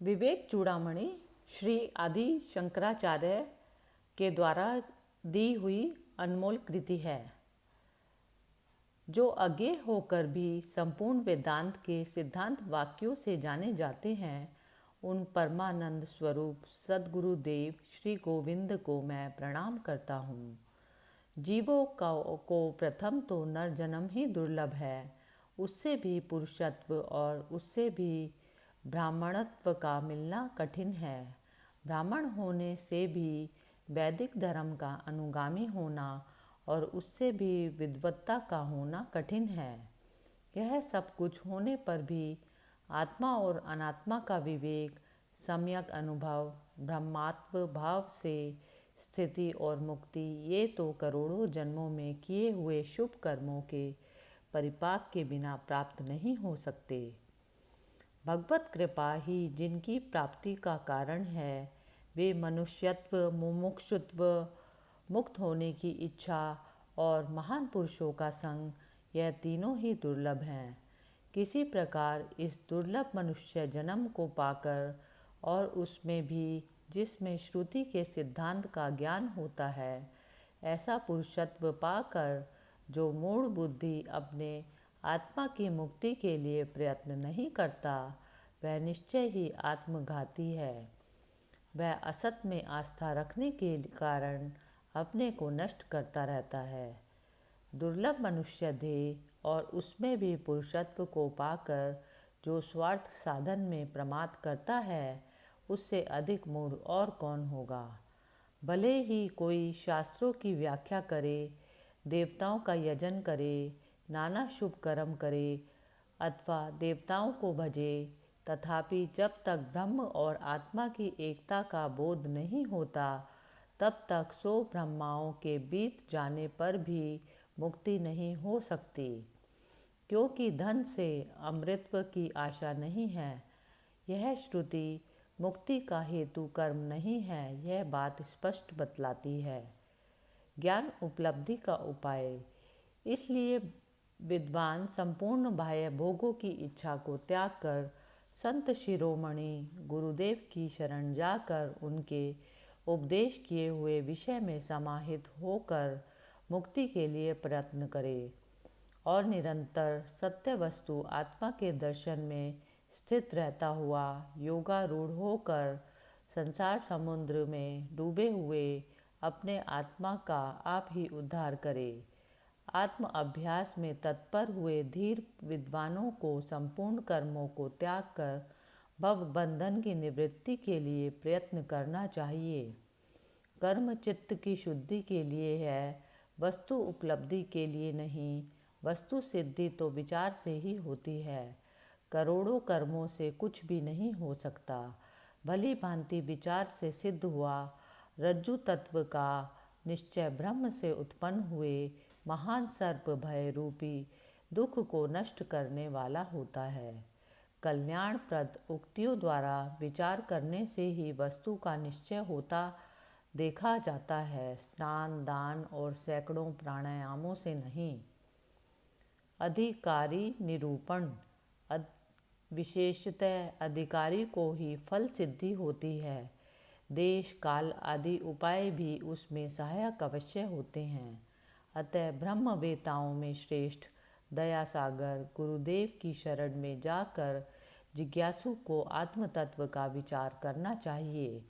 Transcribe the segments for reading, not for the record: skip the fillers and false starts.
विवेक चूड़ामणि श्री आदि शंकराचार्य के द्वारा दी हुई अनमोल कृति है, जो अज्ञेय होकर भी संपूर्ण वेदांत के सिद्धांत वाक्यों से जाने जाते हैं। उन परमानंद स्वरूप सद्गुरुदेव श्री गोविंद को मैं प्रणाम करता हूँ। जीवों को प्रथम तो नर जन्म ही दुर्लभ है, उससे भी पुरुषत्व और उससे भी ब्राह्मणत्व का मिलना कठिन है। ब्राह्मण होने से भी वैदिक धर्म का अनुगामी होना और उससे भी विद्वत्ता का होना कठिन है। यह सब कुछ होने पर भी आत्मा और अनात्मा का विवेक, सम्यक अनुभव, ब्रह्मात्म भाव से स्थिति और मुक्ति, ये तो करोड़ों जन्मों में किए हुए शुभ कर्मों के परिपाक के बिना प्राप्त नहीं हो सकते। भगवत कृपा ही जिनकी प्राप्ति का कारण है, वे मनुष्यत्व, मुमुक्षुत्व, मुक्त होने की इच्छा और महान पुरुषों का संग, यह तीनों ही दुर्लभ हैं। किसी प्रकार इस दुर्लभ मनुष्य जन्म को पाकर और उसमें भी जिसमें श्रुति के सिद्धांत का ज्ञान होता है, ऐसा पुरुषत्व पाकर जो मूढ़ बुद्धि अपने आत्मा की मुक्ति के लिए प्रयत्न नहीं करता, वह निश्चय ही आत्मघाती है। वह असत में आस्था रखने के कारण अपने को नष्ट करता रहता है। दुर्लभ मनुष्य देह और उसमें भी पुरुषत्व को पाकर जो स्वार्थ साधन में प्रमाद करता है, उससे अधिक मूढ़ और कौन होगा। भले ही कोई शास्त्रों की व्याख्या करे, देवताओं का यजन करे, नाना शुभ कर्म करे अथवा देवताओं को भजे, तथापि जब तक ब्रह्म और आत्मा की एकता का बोध नहीं होता, तब तक 100 ब्रह्माओं के बीत जाने पर भी मुक्ति नहीं हो सकती। क्योंकि धन से अमृतत्व की आशा नहीं है। यह श्रुति मुक्ति का हेतु कर्म नहीं है, यह बात स्पष्ट बतलाती है। ज्ञान उपलब्धि का उपाय। इसलिए विद्वान संपूर्ण बाह्य भोगों की इच्छा को त्याग कर संत शिरोमणि गुरुदेव की शरण जाकर उनके उपदेश किए हुए विषय में समाहित होकर मुक्ति के लिए प्रयत्न करे और निरंतर सत्य वस्तु आत्मा के दर्शन में स्थित रहता हुआ योगारूढ़ होकर संसार समुद्र में डूबे हुए अपने आत्मा का आप ही उद्धार करे। आत्म अभ्यास में तत्पर हुए धीर विद्वानों को संपूर्ण कर्मों को त्याग कर भव बंधन की निवृत्ति के लिए प्रयत्न करना चाहिए। कर्म चित्त की शुद्धि के लिए है, वस्तु उपलब्धि के लिए नहीं। वस्तु सिद्धि तो विचार से ही होती है। करोड़ों कर्मों से कुछ भी नहीं हो सकता। भली भांति विचार से सिद्ध हुआ रज्जु तत्व का निश्चय ब्रह्म से उत्पन्न हुए महान सर्प भय रूपी दुख को नष्ट करने वाला होता है। कल्याणप्रद उक्तियों द्वारा विचार करने से ही वस्तु का निश्चय होता देखा जाता है, स्नान, दान और सैकड़ों प्राणायामों से नहीं। अधिकारी निरूपण। विशेषतः अधिकारी को ही फल सिद्धि होती है। देश काल आदि उपाय भी उसमें सहायक अवश्य होते हैं। अतः ब्रह्मवेताओं में श्रेष्ठ दयासागर गुरुदेव की शरण में जाकर जिज्ञासु को आत्म तत्व का विचार करना चाहिए।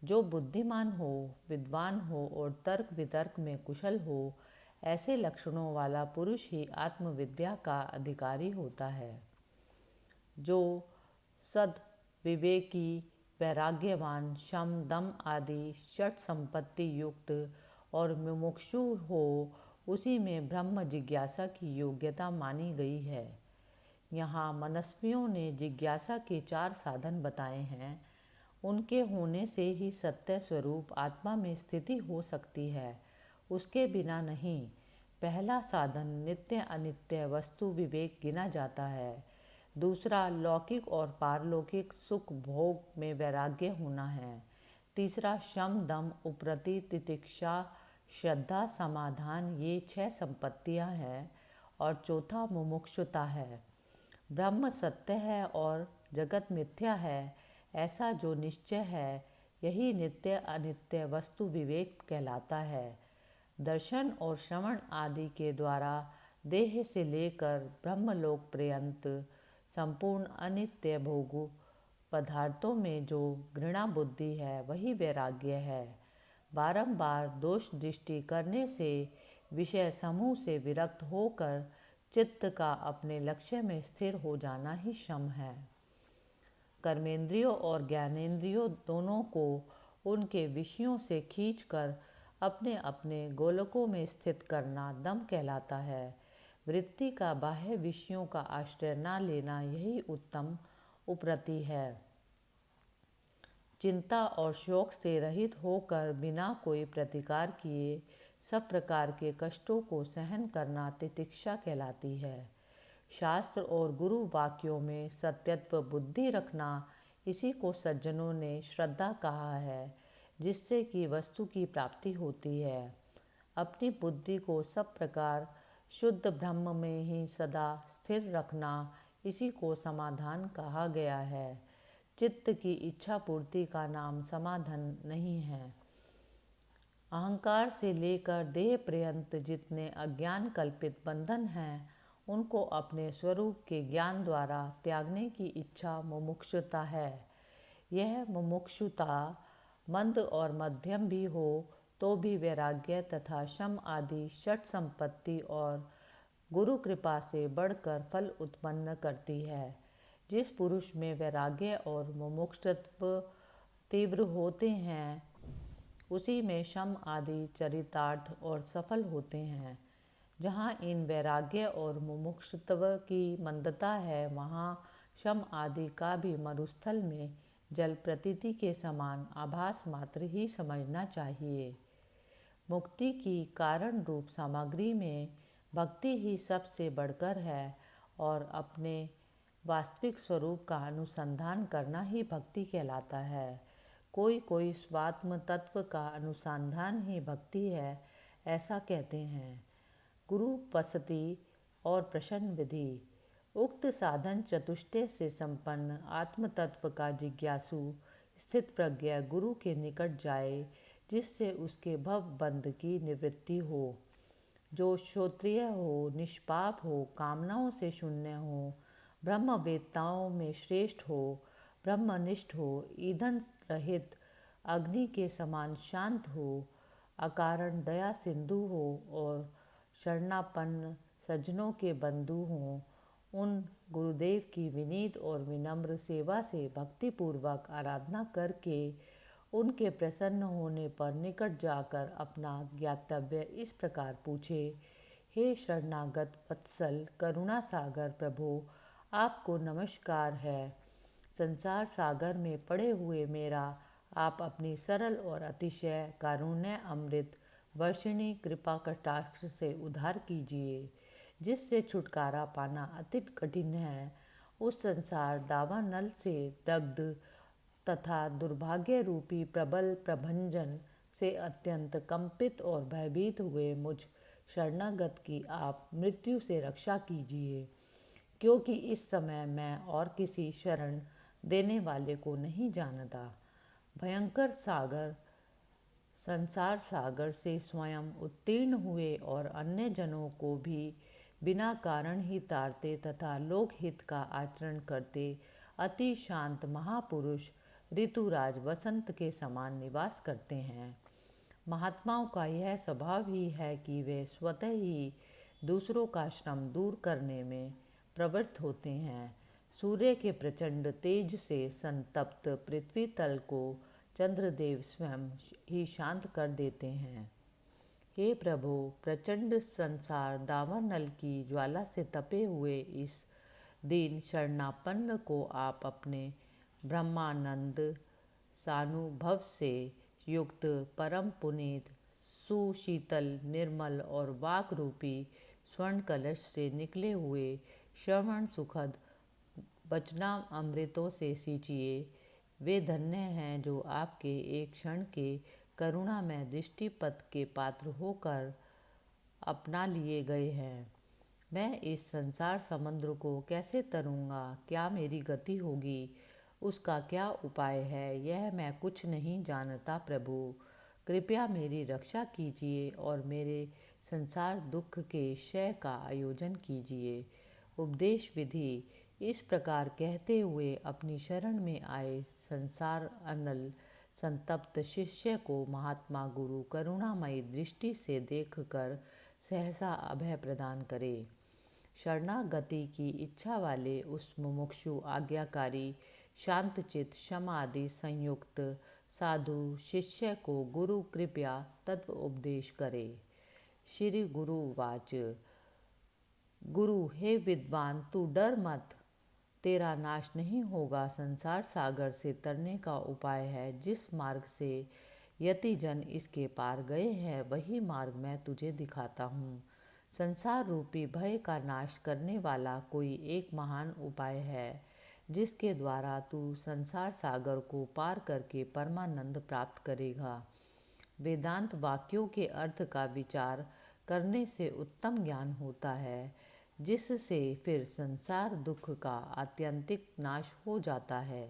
जो बुद्धिमान हो, विद्वान हो और तर्क वितर्क में कुशल हो, ऐसे लक्षणों वाला पुरुष ही आत्मविद्या का अधिकारी होता है। जो सद विवेकी, वैराग्यवान, शम दम आदि षट संपत्ति युक्त और मुमुक्षु हो, उसी में ब्रह्म जिज्ञासा की योग्यता मानी गई है। यहाँ मनस्वियों ने जिज्ञासा के 4 साधन बताए हैं। उनके होने से ही सत्य स्वरूप आत्मा में स्थिति हो सकती है, उसके बिना नहीं। पहला साधन नित्य अनित्य वस्तु विवेक गिना जाता है। दूसरा लौकिक और पारलौकिक सुख भोग में वैराग्य होना है। तीसरा शम दम उपरति तितिक्षा श्रद्धा समाधान, ये 6 संपत्तियां हैं। और चौथा मुमुक्षुता है। ब्रह्म सत्य है और जगत मिथ्या है, ऐसा जो निश्चय है, यही नित्य अनित्य वस्तु विवेक कहलाता है। दर्शन और श्रवण आदि के द्वारा देह से लेकर ब्रह्मलोक पर्यंत संपूर्ण अनित्य भोग पदार्थों में जो घृणा बुद्धि है, वही वैराग्य है। बारंबार दोष दृष्टि करने से विषय समूह से विरक्त होकर चित्त का अपने लक्ष्य में स्थिर हो जाना ही शम है। कर्मेंद्रियों और ज्ञानेंद्रियों दोनों को उनके विषयों से खींचकर अपने अपने गोलकों में स्थित करना दम कहलाता है। वृत्ति का बाह्य विषयों का आश्रय न लेना यही उत्तम उपरति है। चिंता और शोक से रहित होकर बिना कोई प्रतिकार किए सब प्रकार के कष्टों को सहन करना तितिक्षा कहलाती है। शास्त्र और गुरु वाक्यों में सत्यत्व बुद्धि रखना, इसी को सज्जनों ने श्रद्धा कहा है, जिससे कि वस्तु की प्राप्ति होती है। अपनी बुद्धि को सब प्रकार शुद्ध ब्रह्म में ही सदा स्थिर रखना, इसी को समाधान कहा गया है। चित्त की इच्छा पूर्ति का नाम समाधान नहीं है। अहंकार से लेकर देह पर्यंत जितने अज्ञान कल्पित बंधन हैं, उनको अपने स्वरूप के ज्ञान द्वारा त्यागने की इच्छा मुमुक्षुता है। यह मुमुक्षुता मंद और मध्यम भी हो तो भी वैराग्य तथा शम आदि षट संपत्ति और गुरु कृपा से बढ़कर फल उत्पन्न करती है। जिस पुरुष में वैराग्य और मुमुक्षुत्व तीव्र होते हैं, उसी में शम आदि चरितार्थ और सफल होते हैं। जहाँ इन वैराग्य और मुमुक्षुत्व की मंदता है, वहाँ शम आदि का भी मरुस्थल में जल प्रतीति के समान आभास मात्र ही समझना चाहिए। मुक्ति की कारण रूप सामग्री में भक्ति ही सबसे बढ़कर है और अपने वास्तविक स्वरूप का अनुसंधान करना ही भक्ति कहलाता है। कोई कोई स्वात्म तत्व का अनुसंधान ही भक्ति है, ऐसा कहते हैं। गुरु पसति और प्रश्न विधि। उक्त साधन चतुष्टय से संपन्न आत्म तत्व का जिज्ञासु स्थित प्रज्ञ गुरु के निकट जाए, जिससे उसके भव बंध की निवृत्ति हो। जो श्रोत्रिय हो, निष्पाप हो, कामनाओं से शून्य हो, ब्रह्मवेत्ताओं में श्रेष्ठ हो, ब्रह्मनिष्ठ हो, ईंधन रहित अग्नि के समान शांत हो, अकारण दया सिंधु हो और शरणापन्न सज्जनों के बंधु हों, उन गुरुदेव की विनीत और विनम्र सेवा से भक्तिपूर्वक आराधना करके उनके प्रसन्न होने पर निकट जाकर अपना ज्ञातव्य इस प्रकार पूछे। हे शरणागत वत्सल करुणा सागर प्रभु, आपको नमस्कार है। संसार सागर में पड़े हुए मेरा आप अपनी सरल और अतिशय कारुण्य अमृत वर्षिणी कृपा कटाक्ष से उद्धार कीजिए। जिससे छुटकारा पाना अति कठिन है, उस संसार दावानल से दग्ध तथा दुर्भाग्य रूपी प्रबल प्रभंजन से अत्यंत कंपित और भयभीत हुए मुझ शरणागत की आप मृत्यु से रक्षा कीजिए, क्योंकि इस समय मैं और किसी शरण देने वाले को नहीं जानता। भयंकर सागर संसार सागर से स्वयं उत्तीर्ण हुए और अन्य जनों को भी बिना कारण ही तारते तथा लोकहित का आचरण करते अति शांत महापुरुष ऋतुराज वसंत के समान निवास करते हैं। महात्माओं का यह स्वभाव ही है कि वे स्वतः ही दूसरों का श्रम दूर करने में प्रवृत्त होते हैं। सूर्य के प्रचंड तेज से संतप्त पृथ्वी तल को चंद्रदेव स्वयं ही शांत कर देते हैं। हे प्रभु, प्रचंड संसार दावानल की ज्वाला से तपे हुए इस दीन शरणापन्न को आप अपने ब्रह्मानंद सानुभव से युक्त परम पुनीत सुशीतल निर्मल और वाक रूपी स्वर्ण कलश से निकले हुए श्रवण सुखद वचना अमृतों से सींचिए। वे धन्य हैं जो आपके एक क्षण के करुणा में दृष्टिपथ के पात्र होकर अपना लिए गए हैं। मैं इस संसार समुद्र को कैसे तरूँगा? क्या मेरी गति होगी? उसका क्या उपाय है यह मैं कुछ नहीं जानता प्रभु। कृपया मेरी रक्षा कीजिए और मेरे संसार दुख के क्षय का आयोजन कीजिए। उपदेश विधि। इस प्रकार कहते हुए अपनी शरण में आए संसार अनल संतप्त शिष्य को महात्मा गुरु करुणामयी दृष्टि से देखकर सहसा अभय प्रदान करे। शरणागति की इच्छा वाले उस मुमुक्षु आज्ञाकारी शांतचित क्षमादि संयुक्त साधु शिष्य को गुरु कृपया तत्व उपदेश करे। श्री गुरु वाच। गुरु हे विद्वान तू डर मत, तेरा नाश नहीं होगा। संसार सागर से तरने का उपाय है। जिस मार्ग से यति जन इसके पार गए हैं वही मार्ग मैं तुझे दिखाता हूँ। संसार रूपी भय का नाश करने वाला कोई एक महान उपाय है जिसके द्वारा तू संसार सागर को पार करके परमानंद प्राप्त करेगा। वेदांत वाक्यों के अर्थ का विचार करने से उत्तम ज्ञान होता है जिससे फिर संसार दुख का आत्यंतिक नाश हो जाता है।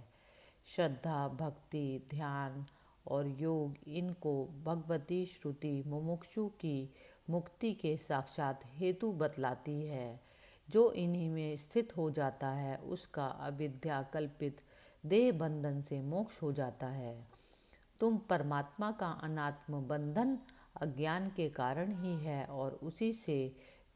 श्रद्धा भक्ति ध्यान और योग इनको भगवती श्रुति मुमुक्षु की मुक्ति के साक्षात हेतु बतलाती है। जो इन्हीं में स्थित हो जाता है उसका अविद्या कल्पित देह बंधन से मोक्ष हो जाता है। तुम परमात्मा का अनात्म बंधन अज्ञान के कारण ही है और उसी से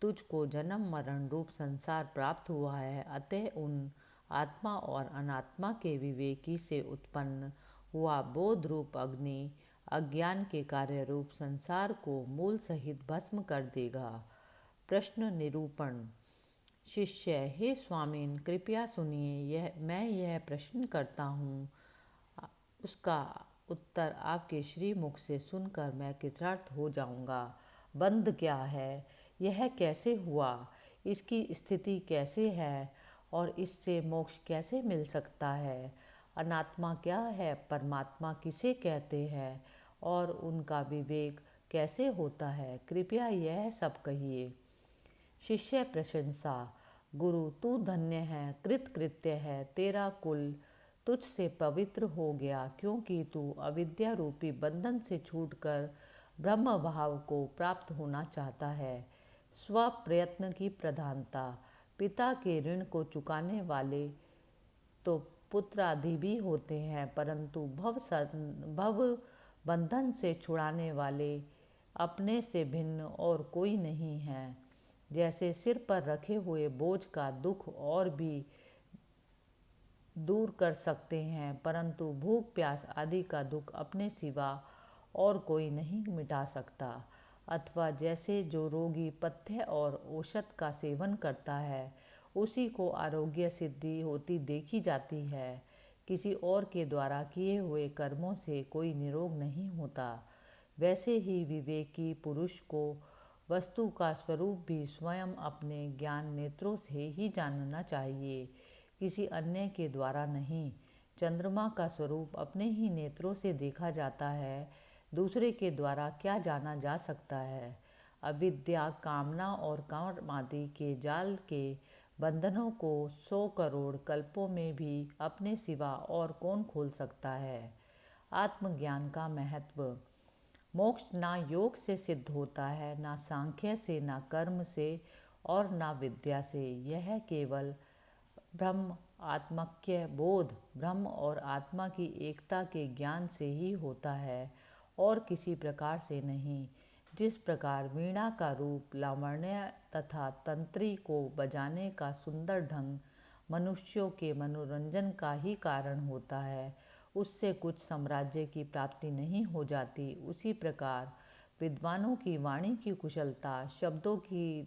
तुझको जन्म मरण रूप संसार प्राप्त हुआ है। अतः उन आत्मा और अनात्मा के विवेकी से उत्पन्न हुआ बोध रूप अग्नि अज्ञान के कार्य रूप संसार को मूल सहित भस्म कर देगा। प्रश्न निरूपण। शिष्य हे स्वामीन कृपया सुनिए, मैं यह प्रश्न करता हूँ, उसका उत्तर आपके श्री मुख से सुनकर मैं कृतार्थ हो जाऊँगा। बंध क्या है, यह कैसे हुआ, इसकी स्थिति कैसे है और इससे मोक्ष कैसे मिल सकता है। अनात्मा क्या है, परमात्मा किसे कहते हैं और उनका विवेक कैसे होता है, कृपया यह सब कहिए। शिष्य प्रशंसा। गुरु तू धन्य है, कृतकृत्य है, तेरा कुल तुझसे पवित्र हो गया क्योंकि तू अविद्या रूपी बंधन से छूटकर ब्रह्म भाव को प्राप्त होना चाहता है। स्व प्रयत्न की प्रधानता। पिता के ऋण को चुकाने वाले तो पुत्र आदि भी होते हैं परंतु भव बंधन से छुड़ाने वाले अपने से भिन्न और कोई नहीं है। जैसे सिर पर रखे हुए बोझ का दुख और भी दूर कर सकते हैं परंतु भूख प्यास आदि का दुख अपने सिवा और कोई नहीं मिटा सकता। अथवा जैसे जो रोगी पथ्य और औषध का सेवन करता है उसी को आरोग्य सिद्धि होती देखी जाती है, किसी और के द्वारा किए हुए कर्मों से कोई निरोग नहीं होता। वैसे ही विवेकी पुरुष को वस्तु का स्वरूप भी स्वयं अपने ज्ञान नेत्रों से ही जानना चाहिए, किसी अन्य के द्वारा नहीं। चंद्रमा का स्वरूप अपने ही नेत्रों से देखा जाता है, दूसरे के द्वारा क्या जाना जा सकता है। अविद्या कामना और कर्म आदि के जाल के बंधनों को 100 करोड़ कल्पों में भी अपने सिवा और कौन खोल सकता है। आत्मज्ञान का महत्व। मोक्ष ना योग से सिद्ध होता है, ना सांख्य से, ना कर्म से और ना विद्या से। यह केवल ब्रह्म आत्मक्य बोध, ब्रह्म और आत्मा की एकता के ज्ञान से ही होता है और किसी प्रकार से नहीं। जिस प्रकार वीणा का रूप लावण्य तथा तंत्री को बजाने का सुंदर ढंग मनुष्यों के मनोरंजन का ही कारण होता है, उससे कुछ साम्राज्य की प्राप्ति नहीं हो जाती, उसी प्रकार विद्वानों की वाणी की कुशलता, शब्दों की